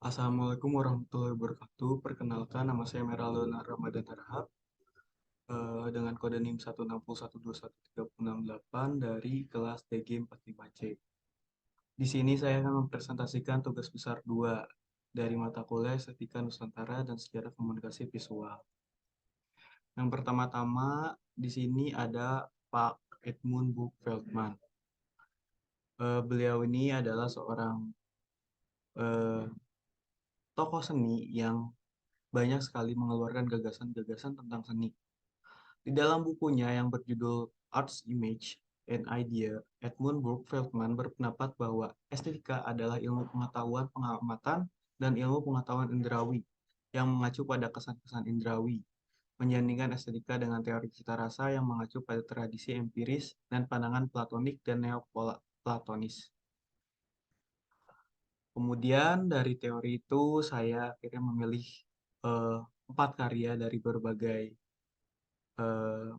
Assalamualaikum warahmatullahi wabarakatuh. Perkenalkan, nama saya Meralona Ramadan Harahap dengan kode NIM 160121368 dari kelas DG 45C. Di sini saya akan mempresentasikan tugas besar 2 dari mata kuliah Estetika Nusantara dan Sejarah Komunikasi Visual. Yang pertama-tama di sini ada Pak Edmund Book Feldman. Beliau ini adalah seorang eh, tokoh seni yang banyak sekali mengeluarkan gagasan-gagasan tentang seni. Di dalam bukunya yang berjudul Art's Image and Idea, Edmund Burke Feldman berpendapat bahwa estetika adalah ilmu pengetahuan pengamatan dan ilmu pengetahuan indrawi yang mengacu pada kesan-kesan indrawi, menyandingkan estetika dengan teori cita rasa yang mengacu pada tradisi empiris dan pandangan platonik dan neoplatonis. Kemudian dari teori itu saya akhirnya memilih eh, 4 karya dari berbagai eh,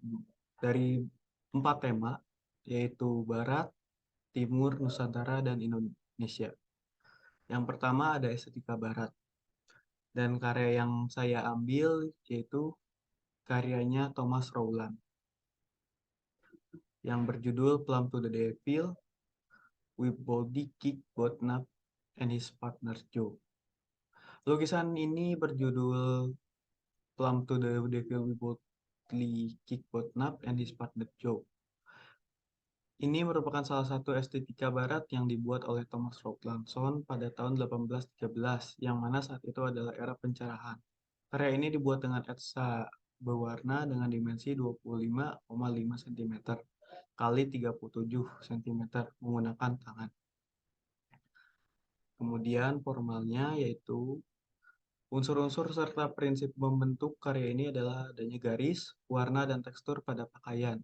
dari 4 tema, yaitu Barat, Timur, Nusantara, dan Indonesia. Yang pertama ada estetika Barat, dan karya yang saya ambil yaitu karyanya Thomas Rowland yang berjudul Plum to the Devil, with Body Kick Botnap and his partner Joe. Lukisan ini berjudul Plum to the Devil with Body Kick Botnap and his partner Joe. Ini merupakan salah satu estetika barat yang dibuat oleh Thomas Rowlandson pada tahun 1813, yang mana saat itu adalah era pencerahan. Karya ini dibuat dengan etsa berwarna dengan dimensi 25,5 cm kali 37 cm menggunakan tangan. Kemudian formalnya yaitu unsur-unsur serta prinsip membentuk karya ini adalah adanya garis, warna, dan tekstur pada pakaian,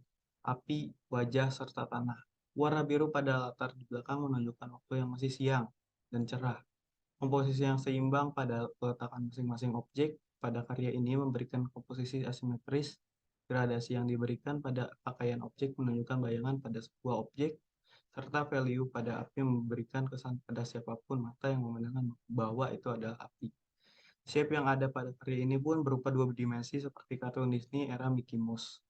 api, wajah, serta tanah. Warna biru pada latar di belakang menunjukkan waktu yang masih siang dan cerah. Komposisi yang seimbang pada peletakan masing-masing objek pada karya ini memberikan komposisi asimetris. Gradasi yang diberikan pada pakaian objek menunjukkan bayangan pada sebuah objek, serta value pada api memberikan kesan pada siapapun mata yang memandangkan bahwa itu adalah api. Shape yang ada pada karya ini pun berupa 2 dimensi seperti kartun Disney era Mickey Mouse.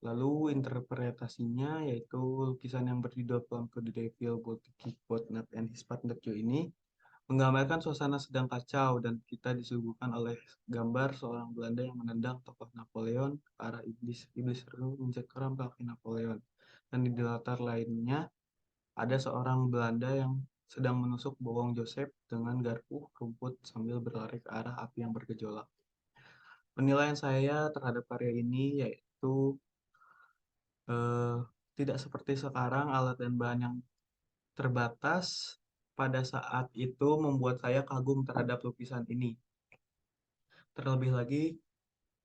Lalu interpretasinya yaitu lukisan yang berjudul Plum to the Devil, Boutique, Botnap, and His Partner Joe ini menggambarkan suasana sedang kacau dan kita disuguhkan oleh gambar seorang Belanda yang menendang tokoh Napoleon ke arah iblis. Iblis itu mencengkeram kaki Napoleon. Dan di latar lainnya ada seorang Belanda yang sedang menusuk bokong Joseph dengan garpu rumput sambil berlari ke arah api yang bergejolak. Penilaian saya terhadap karya ini yaitu eh, tidak seperti sekarang alat dan bahan yang terbatas pada saat itu membuat saya kagum terhadap lukisan ini. Terlebih lagi,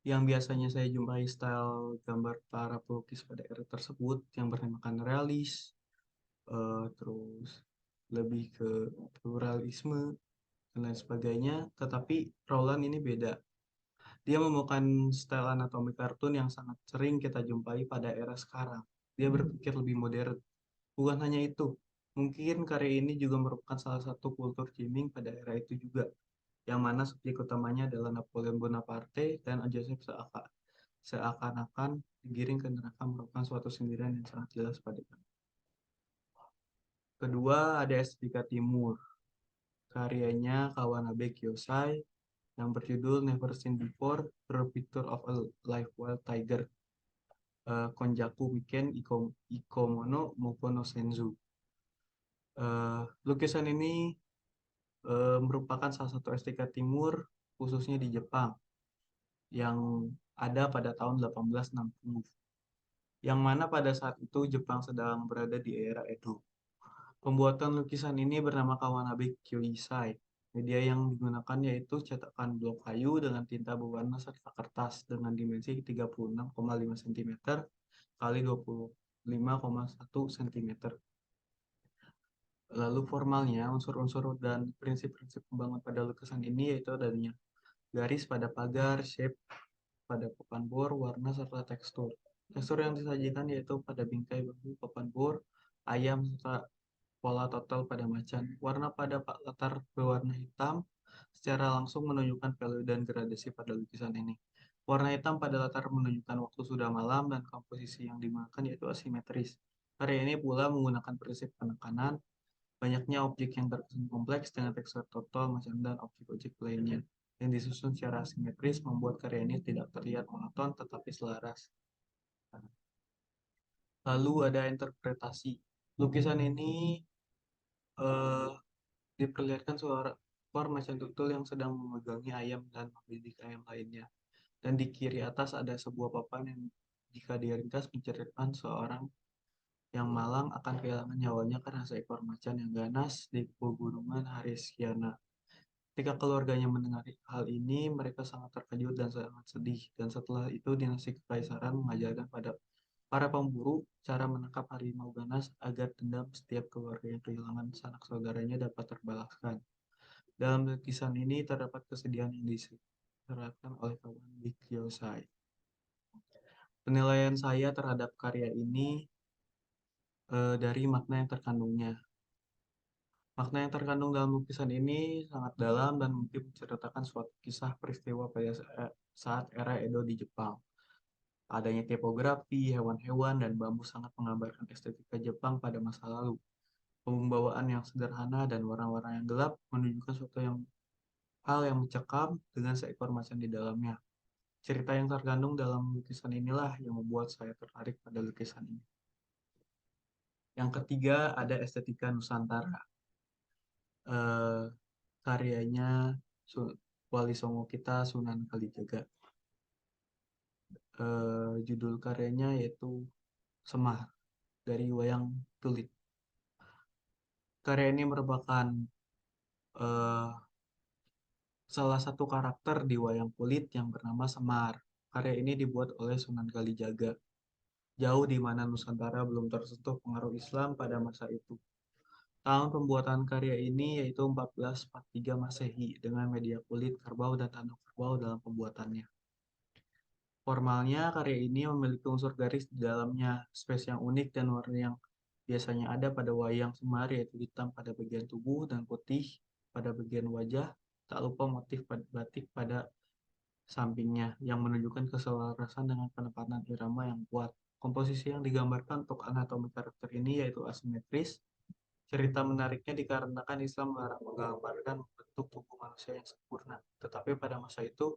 yang biasanya saya jumpai style gambar para pelukis pada era tersebut yang bernamakan realis, terus lebih ke pluralisme dan lain sebagainya. Tetapi Roland ini beda. Dia menemukan style anatomi kartun yang sangat sering kita jumpai pada era sekarang. Dia berpikir lebih modern. Bukan hanya itu, mungkin karya ini juga merupakan salah satu kultur gaming pada era itu juga, yang mana subjek utamanya adalah Napoleon Bonaparte dan Joseph seakan-akan digiring ke neraka merupakan suatu sindiran yang sangat jelas pada kami. Kedua, ada Estetika Timur, karyanya Kawanabe Kiyosai yang berjudul Never Seen Before, The Picture of a Live Wild Tiger, Konjaku Miken Ikomono Moko no Senzu. Lukisan ini merupakan salah satu estetika timur khususnya di Jepang yang ada pada tahun 1860, yang mana pada saat itu Jepang sedang berada di era Edo. Pembuatan lukisan ini bernama Kawanabe Kyoisai. Media yang digunakan yaitu cetakan blok kayu dengan tinta berwarna serta kertas dengan dimensi 36,5 cm kali 25,1 cm. Lalu formalnya, unsur-unsur dan prinsip-prinsip pembangunan pada lukisan ini yaitu adanya garis pada pagar, shape pada papan bor, warna, serta tekstur. Tekstur yang disajikan yaitu pada bingkai bambu, papan bor, ayam, serta pola total pada macan. Warna pada latar berwarna hitam secara langsung menunjukkan value dan gradasi pada lukisan ini. Warna hitam pada latar menunjukkan waktu sudah malam dan komposisi yang digunakan yaitu asimetris. Karya ini pula menggunakan prinsip penekanan, banyaknya objek yang terkesan kompleks dengan tekstur total macan dan objek-objek lainnya yang disusun secara asimetris membuat karya ini tidak terlihat monoton tetapi selaras. Lalu ada interpretasi. Lukisan ini eh, diperlihatkan seorang macan tutul yang sedang memegangi ayam dan membidik ayam lainnya. Dan di kiri atas ada sebuah papan yang jika diringkas menceritakan seorang yang malang akan kehilangan nyawanya karena seekor macan yang ganas di pegunungan Harisiana. Ketika keluarganya mendengar hal ini, mereka sangat terkejut dan sangat sedih. Dan setelah itu, dinasti kekaisaran mengajarkan pada para pemburu cara menangkap harimau ganas agar dendam setiap keluarga yang kehilangan sanak saudaranya dapat terbalaskan. Dalam lukisan ini terdapat kesedihan yang diserahkan oleh kawan Big Kyosai. Penilaian saya terhadap karya ini dari makna yang terkandungnya. Makna yang terkandung dalam lukisan ini sangat dalam dan mungkin menceritakan suatu kisah peristiwa pada saat era Edo di Jepang. Adanya tipografi, hewan-hewan, dan bambu sangat menggambarkan estetika Jepang pada masa lalu. Pembawaan yang sederhana dan warna-warna yang gelap menunjukkan suatu hal yang mencekam dengan seekor macan di dalamnya. Cerita yang terkandung dalam lukisan inilah yang membuat saya tertarik pada lukisan ini. Yang ketiga ada estetika Nusantara. Eh, Karyanya Wali Songo kita Sunan Kalijaga. Judul karyanya yaitu Semar dari wayang kulit. Karya ini merupakan eh, salah satu karakter di wayang kulit yang bernama Semar. Karya ini dibuat oleh Sunan Kalijaga, jauh di mana Nusantara belum tersentuh pengaruh Islam pada masa itu. Tahun pembuatan karya ini yaitu 1443 Masehi dengan media kulit kerbau dan tanduk kerbau dalam pembuatannya. Formalnya, karya ini memiliki unsur garis di dalamnya, space yang unik dan warna yang biasanya ada pada wayang Semar yaitu hitam pada bagian tubuh dan putih pada bagian wajah. Tak lupa motif batik pada sampingnya yang menunjukkan keselarasan dengan penempatan irama yang kuat. Komposisi yang digambarkan untuk anatomi karakter ini yaitu asimetris. Cerita menariknya dikarenakan Islam melarang menggambarkan bentuk tubuh manusia yang sempurna. Tetapi pada masa itu,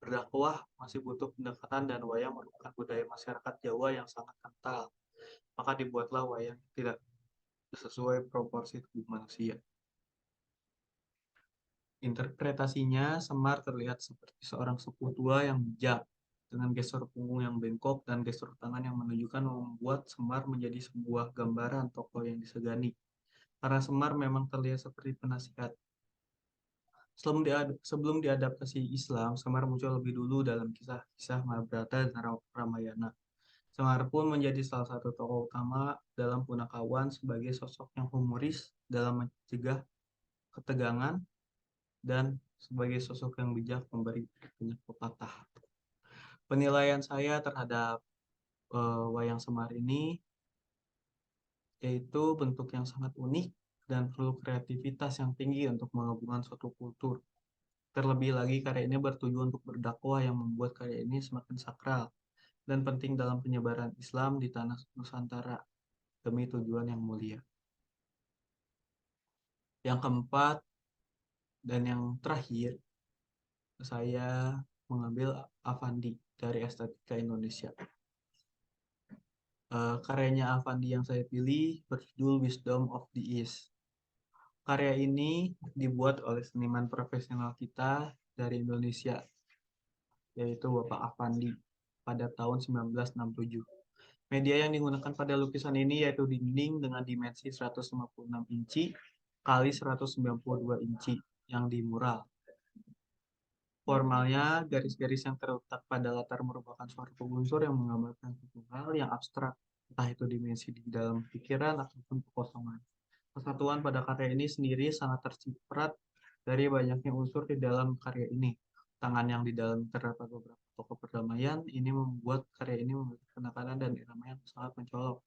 berdakwah masih butuh pendekatan dan wayang merupakan budaya masyarakat Jawa yang sangat kental. Maka dibuatlah wayang yang tidak sesuai proporsi tubuh manusia. Interpretasinya, Semar terlihat seperti seorang sepuh tua yang bijak, dengan gestur punggung yang bengkok dan gestur tangan yang menunjukkan membuat Semar menjadi sebuah gambaran tokoh yang disegani. Karena Semar memang terlihat seperti penasihat. Sebelum diadaptasi Islam, Semar muncul lebih dulu dalam kisah-kisah Mahabharata dan Ramayana. Semar pun menjadi salah satu tokoh utama dalam Punakawan sebagai sosok yang humoris dalam mencegah ketegangan dan sebagai sosok yang bijak memberi banyak pepatah. Penilaian saya terhadap wayang Semar ini yaitu bentuk yang sangat unik dan perlu kreativitas yang tinggi untuk menggabungkan suatu kultur. Terlebih lagi karya ini bertujuan untuk berdakwah yang membuat karya ini semakin sakral dan penting dalam penyebaran Islam di tanah Nusantara demi tujuan yang mulia. Yang keempat dan yang terakhir, saya mengambil Avandi dari Estetika Indonesia. Karyanya Avandi yang saya pilih berjudul Wisdom of the East. Karya ini dibuat oleh seniman profesional kita dari Indonesia, yaitu Bapak Avandi pada tahun 1967. Media yang digunakan pada lukisan ini yaitu dinding dengan dimensi 156 inci kali 192 inci yang di mural. Formalnya, garis-garis yang terletak pada latar merupakan suatu unsur yang menggambarkan suatu hal yang abstrak, entah itu dimensi di dalam pikiran ataupun kekosongan. Kesatuan pada karya ini sendiri sangat terciprat dari banyaknya unsur di dalam karya ini. Tangan yang di dalam terdapat beberapa tokoh perdamaian ini membuat karya ini memiliki penekanan dan irama yang sangat mencolok.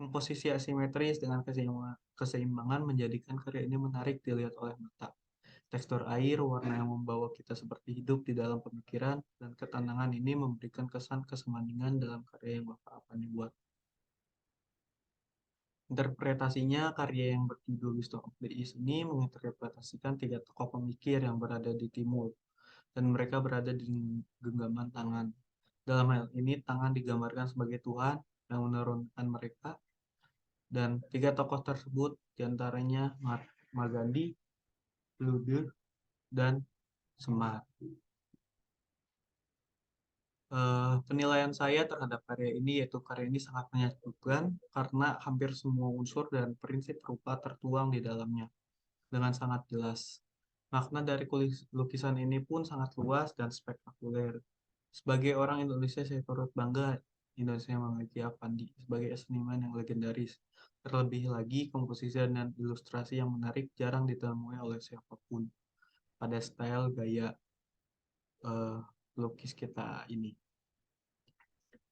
Komposisi asimetris dengan keseimbangan menjadikan karya ini menarik dilihat oleh mata. Tekstur air, warna yang membawa kita seperti hidup di dalam pemikiran, dan ketenangan ini memberikan kesan kesemandingan dalam karya yang Bapak Apandi buat. Interpretasinya, karya yang berjudul Wisdom of the East ini menginterpretasikan tiga tokoh pemikir yang berada di timur, dan mereka berada di genggaman tangan. Dalam hal ini, tangan digambarkan sebagai Tuhan yang menurunkan mereka, dan tiga tokoh tersebut diantaranya Mahatma Gandhi, Lude, dan Semar. Penilaian saya terhadap karya ini yaitu karya ini sangat menyatukan karena hampir semua unsur dan prinsip rupa tertuang di dalamnya dengan sangat jelas. Makna dari lukisan ini pun sangat luas dan spektakuler. Sebagai orang Indonesia, saya turut bangga Indonesia memiliki Apandi sebagai seniman yang legendaris. Terlebih lagi, komposisi dan ilustrasi yang menarik jarang ditemui oleh siapapun pada style gaya eh, lukis kita ini.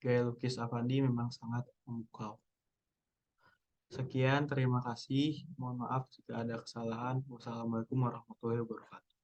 Gaya lukis Avandi memang sangat memukau. Sekian, terima kasih. Mohon maaf jika ada kesalahan. Wassalamualaikum warahmatullahi wabarakatuh.